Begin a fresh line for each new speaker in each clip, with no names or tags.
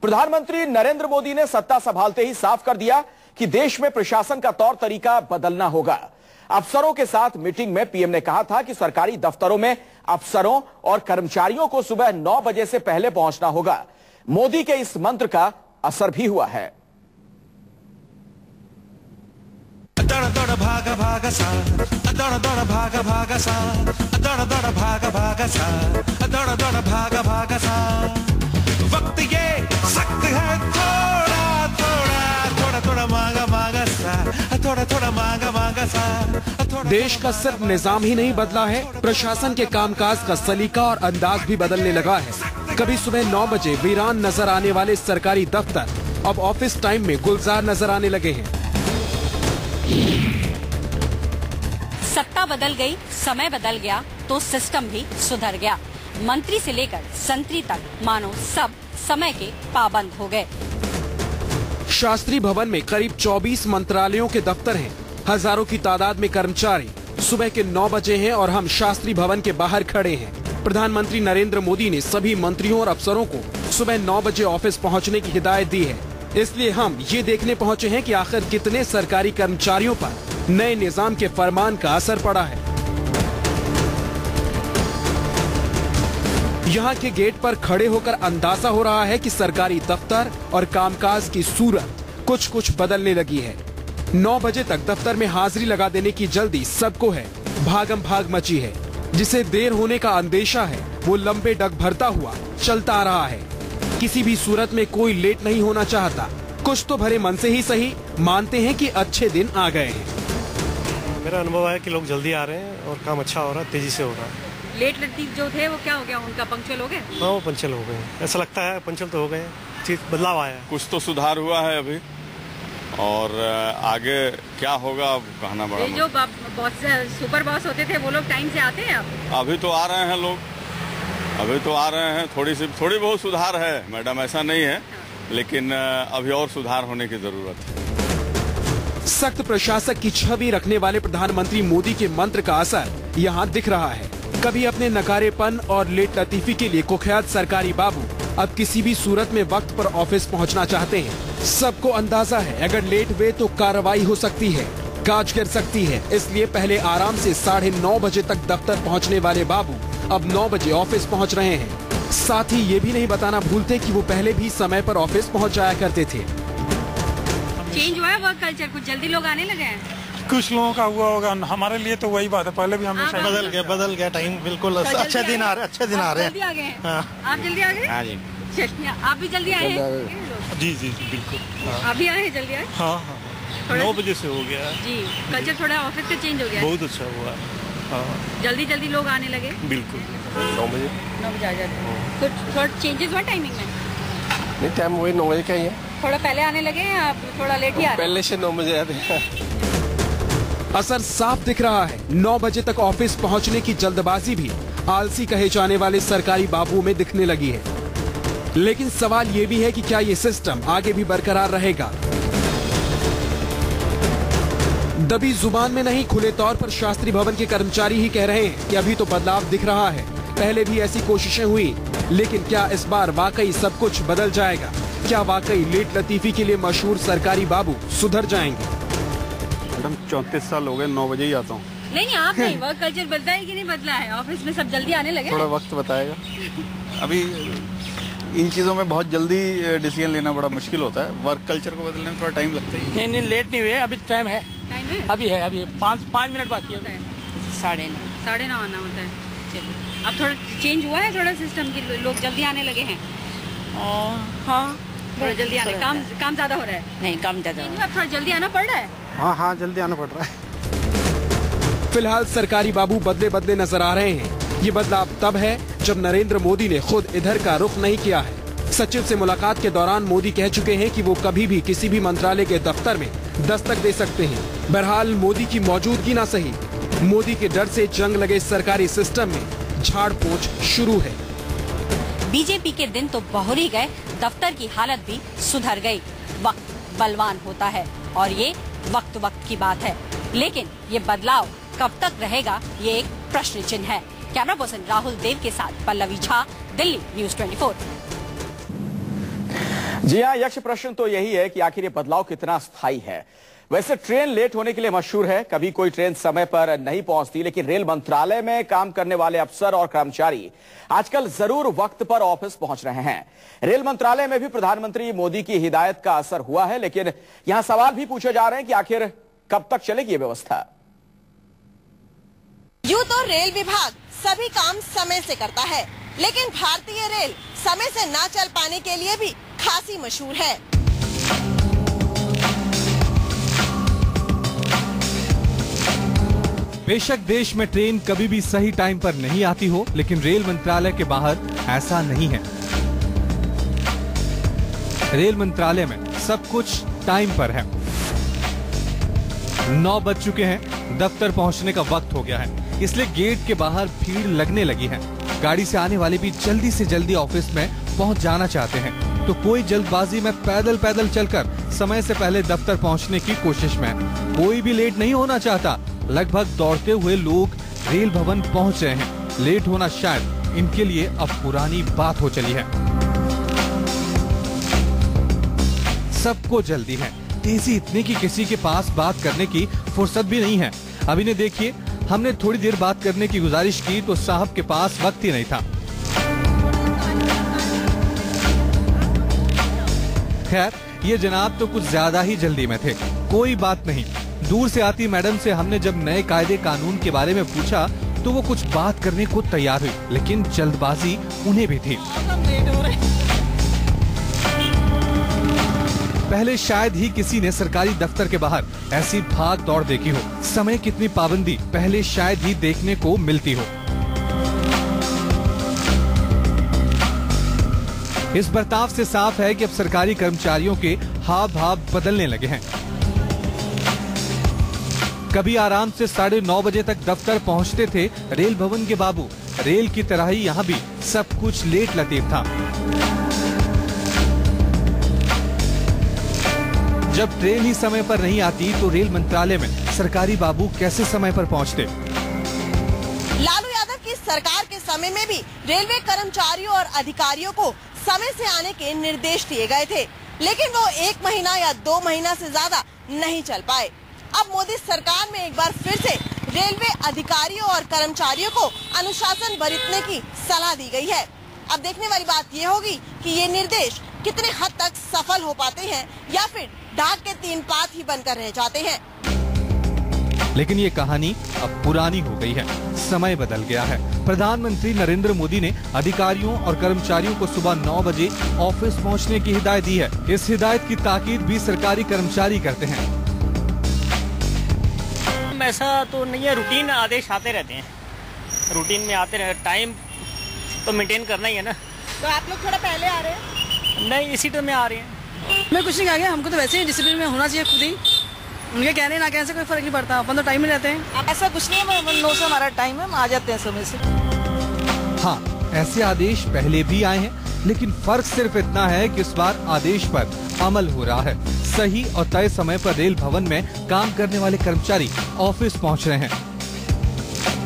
प्रधानमंत्री नरेंद्र मोदी ने सत्ता संभालते ही साफ कर दिया कि देश में प्रशासन का तौर तरीका बदलना होगा। अफसरों के साथ मीटिंग में पीएम ने कहा था कि सरकारी दफ्तरों में अफसरों और कर्मचारियों को सुबह 9 बजे से पहले पहुंचना होगा। मोदी के इस मंत्र का असर भी हुआ है।
दौड़ दौड़ भागा भागा सा, दौड़ दौड़ भागा भागा सा, दौड़ दौड़ भागा भागा सा, दौड़ दौड़ भागा भागा सा। वक्त ये सख्त है, थोड़ा थोड़ा थोड़ा थोड़ा मांगा मांगा सा, थोड़ा थोड़ा मांगा मांगा सा।
देश का सिर्फ निजाम ही नहीं बदला है, प्रशासन के कामकाज का सलीका और अंदाज भी बदलने लगा है। कभी सुबह 9 बजे वीरान नजर आने वाले सरकारी दफ्तर अब ऑफिस टाइम में गुलजार नजर आने लगे हैं।
सत्ता बदल गई, समय बदल गया तो सिस्टम भी सुधर गया। मंत्री से लेकर संतरी तक मानो सब समय के पाबंद हो गए।
शास्त्री भवन में करीब 24 मंत्रालयों के दफ्तर हैं। हजारों की तादाद में कर्मचारी। सुबह के 9 बजे हैं और हम शास्त्री भवन के बाहर खड़े हैं। प्रधानमंत्री नरेंद्र मोदी ने सभी मंत्रियों और अफसरों को सुबह 9 बजे ऑफिस पहुंचने की हिदायत दी है। इसलिए हम ये देखने पहुंचे हैं कि आखिर कितने सरकारी कर्मचारियों पर नए निजाम के फरमान का असर पड़ा है। यहाँ के गेट पर खड़े होकर अंदाजा हो रहा है कि सरकारी दफ्तर और कामकाज की सूरत कुछ बदलने लगी है। 9 बजे तक दफ्तर में हाजिरी लगा देने की जल्दी सबको है। भागम भाग मची है। जिसे देर होने का अंदेशा है वो लंबे डग भरता हुआ चलता आ रहा है। किसी भी सूरत में कोई लेट नहीं होना चाहता। कुछ तो भरे मन से ही सही मानते हैं कि अच्छे दिन आ गए हैं।
मेरा अनुभव है कि लोग जल्दी आ रहे हैं और काम अच्छा हो रहा है, तेजी से हो रहा है।
लेट लतीफ जो थे वो क्या हो गया, उनका पंक्चुअल हो गए?
हाँ, वो पंचल हो गए। ऐसा लगता है पंचल तो हो गए, चीज बदलाव आया है।
कुछ तो सुधार हुआ है अभी, और आगे क्या होगा अब कहना बड़ा।
जो बॉस सुपर बॉस होते थे वो लोग टाइम से आते हैं अब?
अभी तो आ रहे हैं लोग, अभी तो आ रहे हैं। थोड़ी बहुत सुधार है मैडम, ऐसा नहीं है, लेकिन अभी और सुधार होने की जरूरत है।
सख्त प्रशासक की छवि रखने वाले प्रधानमंत्री मोदी के मंत्र का असर यहाँ दिख रहा है। कभी अपने नकारेपन और लेट लतीफी के लिए कुख्यात सरकारी बाबू अब किसी भी सूरत में वक्त पर ऑफिस पहुँचना चाहते हैं। सबको अंदाजा है अगर लेट हुए तो कार्रवाई हो सकती है, गाज गिर सकती है। इसलिए पहले आराम से 9:30 बजे तक दफ्तर पहुँचने वाले बाबू अब 9 बजे ऑफिस पहुँच रहे हैं। साथ ही ये भी नहीं बताना भूलते कि वो पहले भी समय पर ऑफिस पहुँच जाया करते थे।
चेंज हुआ है वर्क कल्चर, कुछ जल्दी लोग आने लगे हैं।
कुछ लोगों का हुआ होगा, हमारे लिए तो वही बात है। पहले भी हमेशा
बदल गया टाइम, बिल्कुल अच्छे दिन आ रहे हैं।
जल्दी आ गए हैं। आप जल्दी आ गए?
हाँ जी।
आप भी जल्दी आए हैं?
जी बिल्कुल।
अभी आए हैं, जल्दी आए?
हाँ 9 बजे से हो गया
जी। कल्चर थोड़ा ऑफिस का चेंज हो गया,
बहुत अच्छा हुआ। हाँ
जल्दी लोग आने लगे।
बिल्कुल 9 बजे
आ जाते हैं। कुछ थोड़ा चेंजेस हुआ टाइमिंग में?
नहीं, टाइम वही 9 बजे का ही है।
थोड़ा पहले आने लगे हैं, आप थोड़ा लेट ही आ रहे हैं?
पहले से 9 बजे आते हैं।
असर साफ दिख रहा है। 9 बजे तक ऑफिस पहुंचने की जल्दबाजी भी आलसी कहे जाने वाले सरकारी बाबुओं में दिखने लगी है। लेकिन सवाल ये भी है कि क्या ये सिस्टम आगे भी बरकरार रहेगा? दबी जुबान में नहीं, खुले तौर पर शास्त्री भवन के कर्मचारी ही कह रहे हैं कि अभी तो बदलाव दिख रहा है। पहले भी ऐसी कोशिशें हुई, लेकिन क्या इस बार वाकई सब कुछ बदल जाएगा? क्या वाकई लेट लतीफी के लिए मशहूर सरकारी बाबू सुधर जाएंगे?
मैडम 34 साल हो गए, 9 बजे ही आता हूँ।
नहीं आप नहीं, वर्क कल्चर बदला है कि नहीं बदला है? ऑफिस में सब जल्दी आने लगे?
थोड़ा वक्त बताएगा। अभी इन चीजों में बहुत जल्दी डिसीजन लेना बड़ा मुश्किल होता है। वर्क कल्चर को बदलने में थोड़ा टाइम लगता है।
नहीं लेट नहीं हुए, अभी टाइम है। अभी 5 मिनट बाकी है।
9:30 आना होता है। चलिए, अब थोड़ा चेंज हुआ है थोड़ा सिस्टम की, लोग जल्दी आने लगे हैं।
हाँ
थोड़ा जल्दी आने, काम ज्यादा हो रहा है?
नहीं, काम ज्यादा।
अब थोड़ा जल्दी आना पड़ रहा है?
हाँ जल्दी आना पड़ रहा है।
फिलहाल सरकारी बाबू बदले नजर आ रहे हैं। ये बदलाव तब है जब नरेंद्र मोदी ने खुद इधर का रुख नहीं किया है। सचिव से मुलाकात के दौरान मोदी कह चुके हैं कि वो कभी भी किसी भी मंत्रालय के दफ्तर में दस्तक दे सकते हैं। बहरहाल मोदी की मौजूदगी ना सही, मोदी के डर से जंग लगे सरकारी सिस्टम में झाड़ पोंछ शुरू है।
बीजेपी के दिन तो बहुर ही गए, दफ्तर की हालत भी सुधर गई। वक्त बलवान होता है और ये वक्त की बात है, लेकिन ये बदलाव कब तक रहेगा ये एक प्रश्न चिन्ह है। कैमरा पर्सन राहुल देव के साथ पल्लवी झा, दिल्ली न्यूज़ 24।
जी हाँ, यक्ष प्रश्न तो यही है कि आखिर ये बदलाव कितना स्थायी है। वैसे ट्रेन लेट होने के लिए मशहूर है, कभी कोई ट्रेन समय पर नहीं पहुंचती, लेकिन रेल मंत्रालय में काम करने वाले अफसर और कर्मचारी आजकल जरूर वक्त पर ऑफिस पहुंच रहे हैं। रेल मंत्रालय में भी प्रधानमंत्री मोदी की हिदायत का असर हुआ है, लेकिन यहां सवाल भी पूछे जा रहे हैं कि आखिर कब तक चलेगी ये व्यवस्था।
यूं तो रेल विभाग सभी काम समय से करता है, लेकिन भारतीय रेल समय से ना चल पाने के लिए भी खासी मशहूर है।
बेशक देश में ट्रेन कभी भी सही टाइम पर नहीं आती हो, लेकिन रेल मंत्रालय के बाहर ऐसा नहीं है। रेल मंत्रालय में सब कुछ टाइम पर है। 9 बज चुके हैं, दफ्तर पहुंचने का वक्त हो गया है, इसलिए गेट के बाहर भीड़ लगने लगी है। गाड़ी से आने वाले भी जल्दी से जल्दी ऑफिस में पहुंच जाना चाहते हैं, तो कोई जल्दबाजी में पैदल चलकर समय से पहले दफ्तर पहुंचने की कोशिश में है। कोई भी लेट नहीं होना चाहता। लगभग दौड़ते हुए लोग रेल भवन पहुंच रहे हैं। लेट होना शायद इनके लिए अब पुरानी बात हो चली है। सबको जल्दी है, तेजी इतनी कि किसी के पास बात करने की फुर्सत भी नहीं है। अभी ने देखिए, हमने थोड़ी देर बात करने की गुजारिश की तो साहब के पास वक्त ही नहीं था। खैर, ये जनाब तो कुछ ज्यादा ही जल्दी में थे। कोई बात नहीं। दूर से आती मैडम से हमने जब नए कायदे कानून के बारे में पूछा तो वो कुछ बात करने को तैयार हुई, लेकिन जल्दबाजी उन्हें भी थी। पहले शायद ही किसी ने सरकारी दफ्तर के बाहर ऐसी भाग दौड़ देखी हो। समय कितनी पाबंदी पहले शायद ही देखने को मिलती हो। इस बर्ताव से साफ है कि अब सरकारी कर्मचारियों के हाव भाव बदलने लगे हैं। कभी आराम से 9:30 बजे तक दफ्तर पहुंचते थे रेल भवन के बाबू। रेल की तरह ही यहाँ भी सब कुछ लेट लतीफ था। जब ट्रेन ही समय पर नहीं आती तो रेल मंत्रालय में सरकारी बाबू कैसे समय पर पहुंचते?
लालू यादव की सरकार के समय में भी रेलवे कर्मचारियों और अधिकारियों को समय से आने के निर्देश दिए गए थे, लेकिन वो 1 महीना या 2 महीना से ज्यादा नहीं चल पाए। अब मोदी सरकार में एक बार फिर से रेलवे अधिकारियों और कर्मचारियों को अनुशासन बरतने की सलाह दी गई है। अब देखने वाली बात ये होगी कि ये निर्देश कितने हद तक सफल हो पाते हैं या फिर डाक के 3 पात ही बनकर रह जाते हैं।
लेकिन ये कहानी अब पुरानी हो गई है। समय बदल गया है। प्रधानमंत्री नरेंद्र मोदी ने अधिकारियों और कर्मचारियों को सुबह 9 बजे ऑफिस पहुंचने की हिदायत दी है। इस हिदायत की ताकीद भी सरकारी कर्मचारी करते हैं।
ऐसा तो नहीं है, रूटीन आदेश आते रहते हैं, रूटीन में आते रहते। टाइम तो मेंटेन करना ही है ना।
तो आप लोग थोड़ा पहले आ रहे हैं?
नहीं, इसी टाइम में आ रहे हैं।
मैं कुछ नहीं कहा गया, हमको तो वैसे ही डिसिप्लिन में होना चाहिए खुद ही। उनके कहने ना कहने से कोई फर्क नहीं पड़ता, अपन तो टाइम में रहते हैं।
ऐसा कुछ नहीं है, 9 से हमारा टाइम है, हम आ जाते हैं समय से।
हाँ, ऐसे आदेश पहले भी आए हैं, लेकिन फर्क सिर्फ इतना है कि इस बार आदेश पर अमल हो रहा है। सही और तय समय पर रेल भवन में काम करने वाले कर्मचारी ऑफिस पहुंच रहे हैं।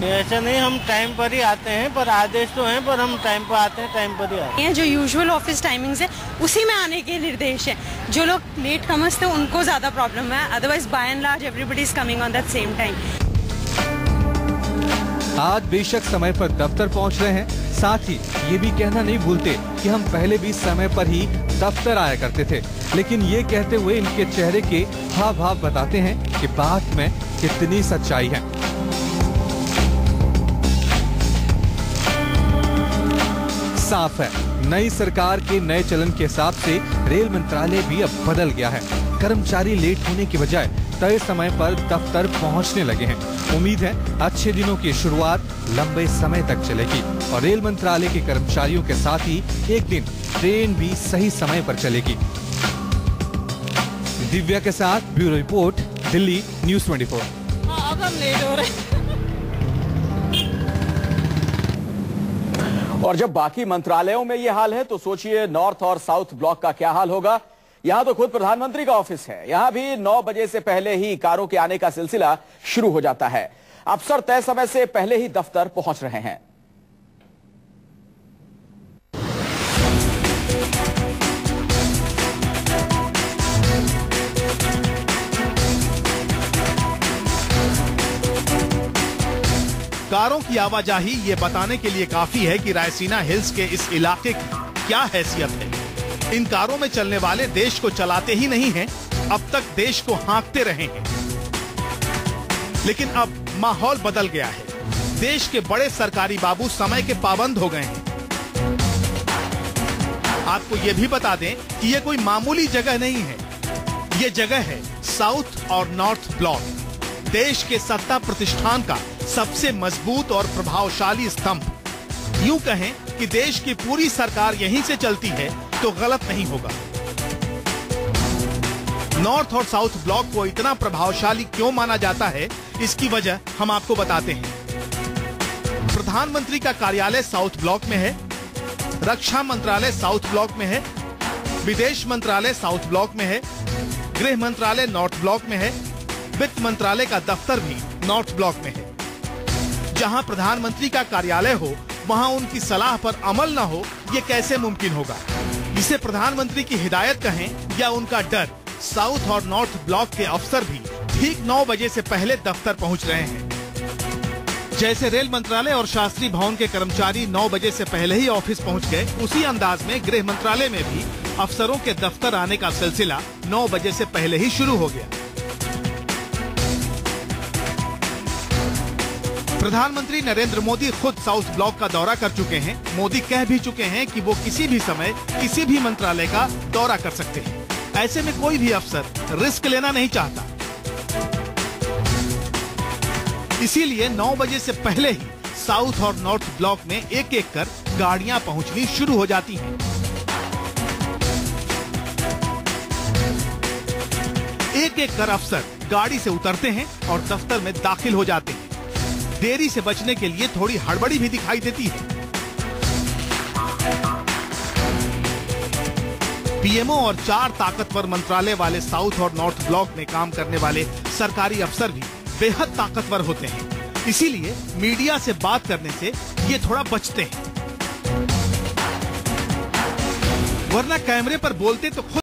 ऐसा नहीं, हम टाइम पर ही आते हैं, पर आदेश तो हैं, पर हम टाइम पर आते हैं, टाइम पर ही आते हैं।
जो यूजुअल ऑफिस टाइमिंग्स है उसी में आने के निर्देश है। जो लोग लेट कमर्स थे उनको ज्यादा प्रॉब्लम है, otherwise by and large everybody is coming on that same time.
आज बेशक समय पर दफ्तर पहुंच रहे हैं, साथ ही ये भी कहना नहीं भूलते कि हम पहले भी समय पर ही दफ्तर आया करते थे। लेकिन ये कहते हुए इनके चेहरे के हाव भाव बताते हैं कि बात में कितनी सच्चाई है। साफ है, नई सरकार के नए चलन के हिसाब से रेल मंत्रालय भी अब बदल गया है। कर्मचारी लेट होने की बजाय तय समय पर दफ्तर पहुंचने लगे हैं। उम्मीद है अच्छे दिनों की शुरुआत लंबे समय तक चलेगी और रेल मंत्रालय के कर्मचारियों के साथ ही एक दिन ट्रेन भी सही समय पर चलेगी। दिव्या के साथ ब्यूरो रिपोर्ट, दिल्ली न्यूज़ 24।
अब हम लेट हो रहे हैं।
और जब बाकी मंत्रालयों में ये हाल है तो सोचिए नॉर्थ और साउथ ब्लॉक का क्या हाल होगा। यहां तो खुद प्रधानमंत्री का ऑफिस है, यहां भी 9 बजे से पहले ही कारों के आने का सिलसिला शुरू हो जाता है। अफसर तय समय से पहले ही दफ्तर पहुंच रहे हैं।
कारों की आवाजाही ये बताने के लिए काफी है कि रायसीना हिल्स के इस इलाके की क्या हैसियत है। इन कारों में चलने वाले देश को चलाते ही नहीं हैं, अब तक देश को हाँकते रहे हैं। लेकिन अब माहौल बदल गया है। देश के बड़े सरकारी बाबू समय के पाबंद हो गए हैं। आपको ये भी बता दें कि ये कोई मामूली जगह नहीं है। ये जगह है साउथ और नॉर्थ ब्लॉक, देश के सत्ता प्रतिष्ठान का सबसे मजबूत और प्रभावशाली स्तंभ। यूं कहें कि देश की पूरी सरकार यहीं से चलती है तो गलत नहीं होगा। नॉर्थ और साउथ ब्लॉक को इतना प्रभावशाली क्यों माना जाता है, इसकी वजह हम आपको बताते हैं। प्रधानमंत्री का कार्यालय साउथ ब्लॉक में है, रक्षा मंत्रालय साउथ ब्लॉक में है, विदेश मंत्रालय साउथ ब्लॉक में है, गृह मंत्रालय नॉर्थ ब्लॉक में है, वित्त मंत्रालय का दफ्तर भी नॉर्थ ब्लॉक में है। जहां प्रधानमंत्री का कार्यालय हो वहां उनकी सलाह पर अमल न हो, ये कैसे मुमकिन होगा। इसे प्रधानमंत्री की हिदायत कहें या उनका डर, साउथ और नॉर्थ ब्लॉक के अफसर भी ठीक 9 बजे से पहले दफ्तर पहुंच रहे हैं। जैसे रेल मंत्रालय और शास्त्री भवन के कर्मचारी 9 बजे से पहले ही ऑफिस पहुंच गए, उसी अंदाज में गृह मंत्रालय में भी अफसरों के दफ्तर आने का सिलसिला 9 बजे से पहले ही शुरू हो गया। प्रधानमंत्री नरेंद्र मोदी खुद साउथ ब्लॉक का दौरा कर चुके हैं। मोदी कह भी चुके हैं कि वो किसी भी समय किसी भी मंत्रालय का दौरा कर सकते हैं। ऐसे में कोई भी अफसर रिस्क लेना नहीं चाहता, इसीलिए 9 बजे से पहले ही साउथ और नॉर्थ ब्लॉक में एक एक कर गाड़ियां पहुंचनी शुरू हो जाती हैं। एक एक कर अफसर गाड़ी से उतरते हैं और दफ्तर में दाखिल हो जाते हैं। देरी से बचने के लिए थोड़ी हड़बड़ी भी दिखाई देती है। पीएमओ और 4 ताकतवर मंत्रालय वाले साउथ और नॉर्थ ब्लॉक में काम करने वाले सरकारी अफसर भी बेहद ताकतवर होते हैं, इसीलिए मीडिया से बात करने से ये थोड़ा बचते हैं, वरना कैमरे पर बोलते तो खुद